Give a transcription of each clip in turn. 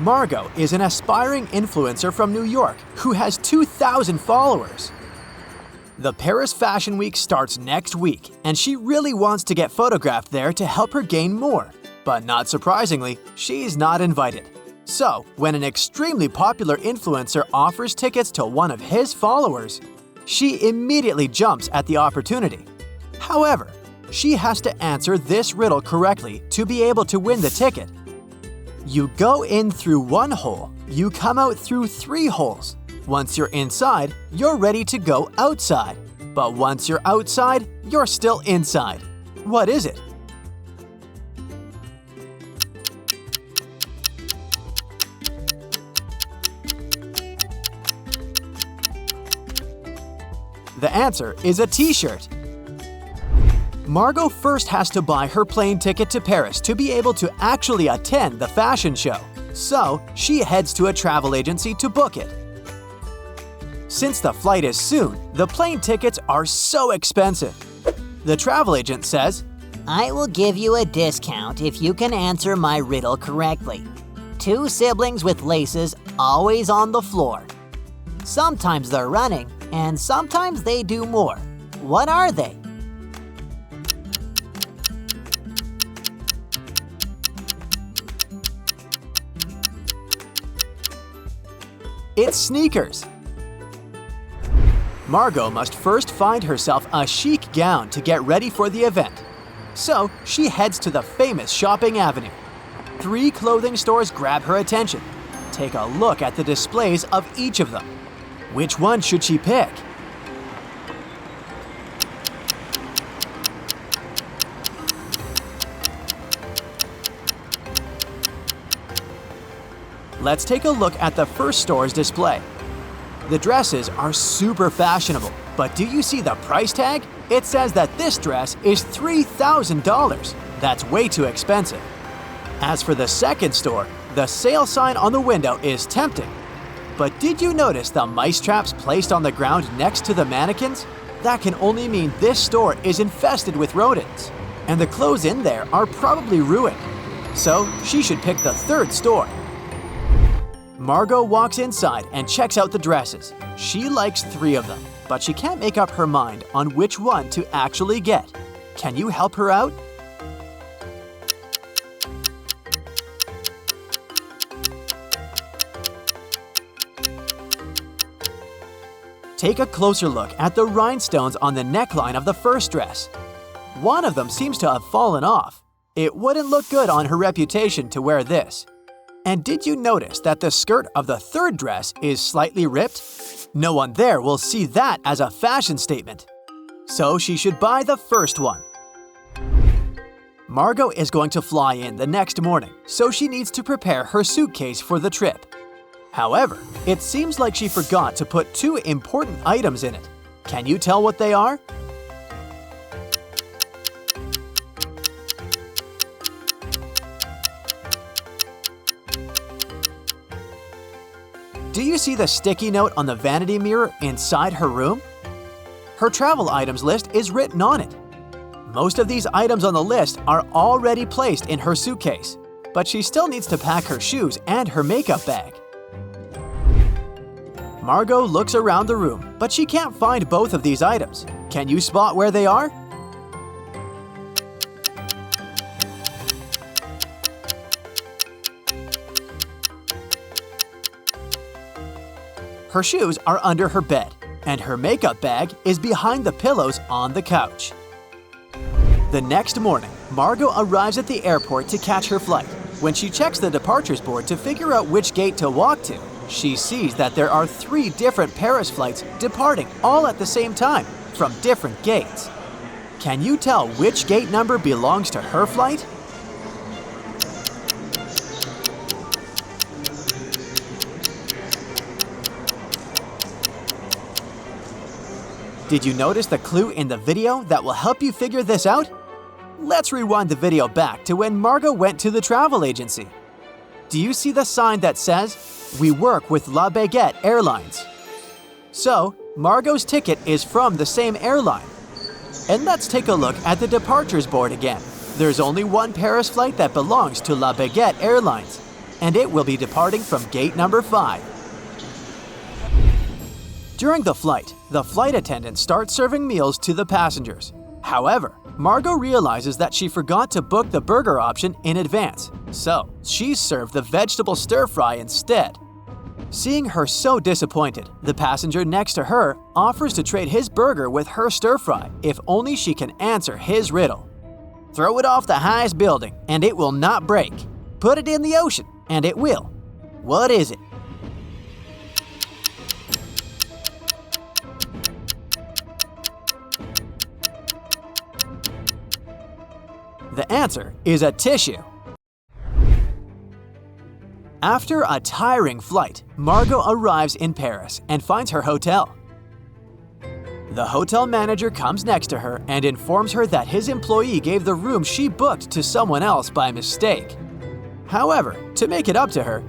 Margot is an aspiring influencer from New York who has 2,000 followers. The Paris Fashion Week starts next week, and she really wants to get photographed there to help her gain more. But not surprisingly, she's not invited. So, when an extremely popular influencer offers tickets to one of his followers, she immediately jumps at the opportunity. However, she has to answer this riddle correctly to be able to win the ticket. You go in through one hole, you come out through 3 holes. Once you're inside, you're ready to go outside. But once you're outside, you're still inside. What is it? The answer is a t-shirt. Margot first has to buy her plane ticket to Paris to be able to actually attend the fashion show. So, she heads to a travel agency to book it. Since the flight is soon, the plane tickets are so expensive. The travel agent says, I will give you a discount if you can answer my riddle correctly. 2 siblings with laces always on the floor. Sometimes they're running, and sometimes they do more. What are they? It's sneakers. Margot must first find herself a chic gown to get ready for the event. So, she heads to the famous shopping avenue. 3 clothing stores grab her attention. Take a look at the displays of each of them. Which one should she pick? Let's take a look at the first store's display. The dresses are super fashionable, but do you see the price tag? It says that this dress is $3,000. That's way too expensive. As for the second store, the sale sign on the window is tempting. But did you notice the mice traps placed on the ground next to the mannequins? That can only mean this store is infested with rodents, and the clothes in there are probably ruined. So she should pick the third store. Margot walks inside and checks out the dresses. She likes 3 of them, but she can't make up her mind on which one to actually get. Can you help her out? Take a closer look at the rhinestones on the neckline of the first dress. One of them seems to have fallen off. It wouldn't look good on her reputation to wear this. And did you notice that the skirt of the third dress is slightly ripped? No one there will see that as a fashion statement. So she should buy the first one. Margot is going to fly in the next morning, so she needs to prepare her suitcase for the trip. However, it seems like she forgot to put 2 important items in it. Can you tell what they are? Do you see the sticky note on the vanity mirror inside her room? Her travel items list is written on it. Most of these items on the list are already placed in her suitcase, but she still needs to pack her shoes and her makeup bag. Margot looks around the room, but she can't find both of these items. Can you spot where they are? Her shoes are under her bed, and her makeup bag is behind the pillows on the couch. The next morning, Margot arrives at the airport to catch her flight. When she checks the departures board to figure out which gate to walk to, she sees that there are 3 different Paris flights departing all at the same time from different gates. Can you tell which gate number belongs to her flight? Did you notice the clue in the video that will help you figure this out? Let's rewind the video back to when Margot went to the travel agency. Do you see the sign that says, "We work with La Baguette Airlines"? So, Margot's ticket is from the same airline. And let's take a look at the departures board again. There's only one Paris flight that belongs to La Baguette Airlines. and it will be departing from gate number 5. During the flight attendant starts serving meals to the passengers. However, Margot realizes that she forgot to book the burger option in advance, so she's served the vegetable stir-fry instead. Seeing her so disappointed, the passenger next to her offers to trade his burger with her stir-fry if only she can answer his riddle. Throw it off the highest building and it will not break. Put it in the ocean and it will. What is it? The answer is a tissue. After a tiring flight, Margot arrives in Paris and finds her hotel. The hotel manager comes next to her and informs her that his employee gave the room she booked to someone else by mistake. However, to make it up to her,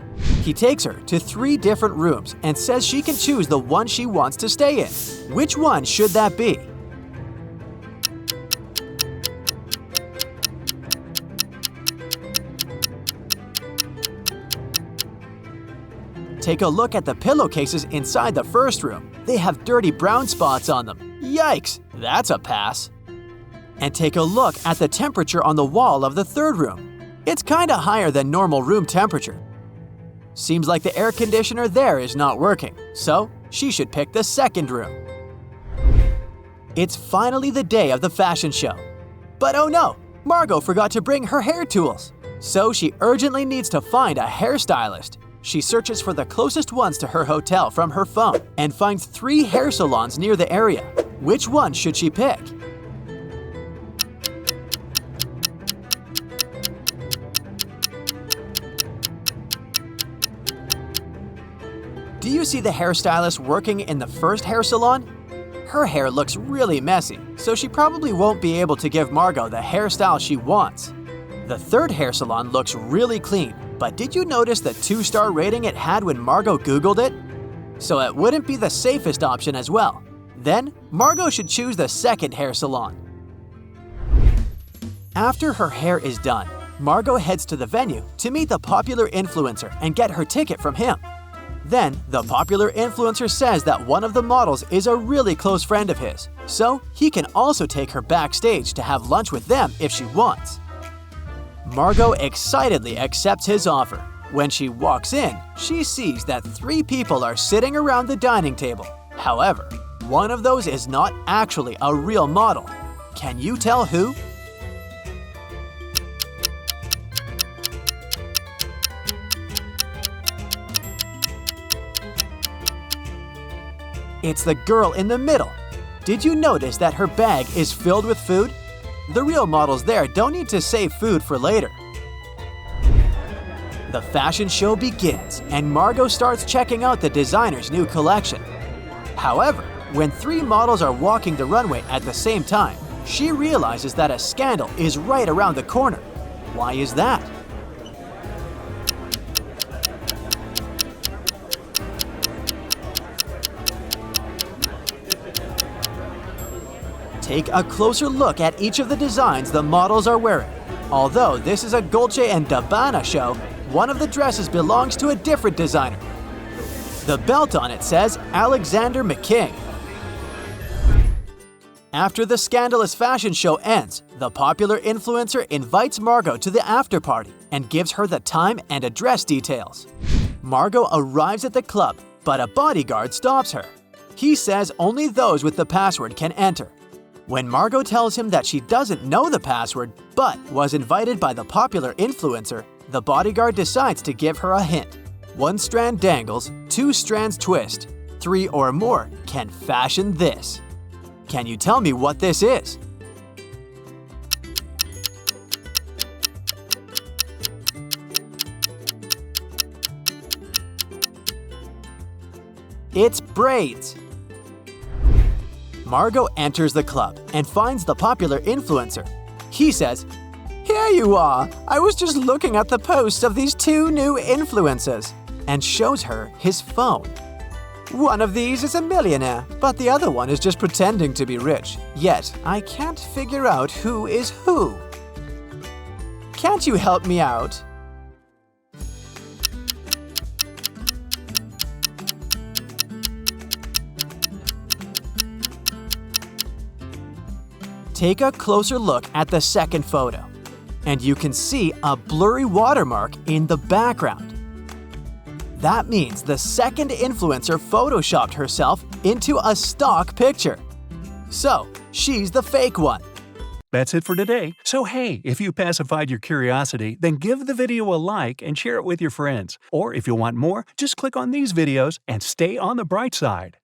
he takes her to 3 different rooms and says she can choose the one she wants to stay in. Which one should that be? Take a look at the pillowcases inside the first room. They have dirty brown spots on them. Yikes, that's a pass. And take a look at the temperature on the wall of the third room. It's kinda higher than normal room temperature. Seems like the air conditioner there is not working, so she should pick the second room. It's finally the day of the fashion show. But oh no, Margot forgot to bring her hair tools. So she urgently needs to find a hairstylist. She searches for the closest ones to her hotel from her phone and finds 3 hair salons near the area. Which one should she pick? Do you see the hairstylist working in the first hair salon? Her hair looks really messy, so she probably won't be able to give Margot the hairstyle she wants. The third hair salon looks really clean, but did you notice the 2-star rating it had when Margot Googled it? So it wouldn't be the safest option as well. Then, Margot should choose the second hair salon. After her hair is done, Margot heads to the venue to meet the popular influencer and get her ticket from him. Then, the popular influencer says that one of the models is a really close friend of his, so he can also take her backstage to have lunch with them if she wants. Margot excitedly accepts his offer. When she walks in, she sees that 3 people are sitting around the dining table. However, one of those is not actually a real model. Can you tell who? It's the girl in the middle. Did you notice that her bag is filled with food? The real models there don't need to save food for later. The fashion show begins, and Margot starts checking out the designer's new collection. However, when 3 models are walking the runway at the same time, she realizes that a scandal is right around the corner. Why is that? Take a closer look at each of the designs the models are wearing. Although this is a Dolce & Gabbana show, one of the dresses belongs to a different designer. The belt on it says Alexander McKing. After the scandalous fashion show ends, the popular influencer invites Margot to the after-party and gives her the time and address details. Margot arrives at the club, but a bodyguard stops her. He says only those with the password can enter. When Margot tells him that she doesn't know the password, but was invited by the popular influencer, the bodyguard decides to give her a hint. 1 strand dangles, 2 strands twist, 3 or more can fashion this. Can you tell me what this is? It's braids. Margot enters the club and finds the popular influencer. He says, "Here you are. I was just looking at the posts of these 2 new influencers," and shows her his phone. "One of these is a millionaire, but the other one is just pretending to be rich. Yet, I can't figure out who is who. Can't you help me out?" Take a closer look at the second photo, and you can see a blurry watermark in the background. That means the second influencer photoshopped herself into a stock picture. So, she's the fake one. That's it for today. So hey, if you pacified your curiosity, then give the video a like and share it with your friends. Or if you want more, just click on these videos and stay on the bright side.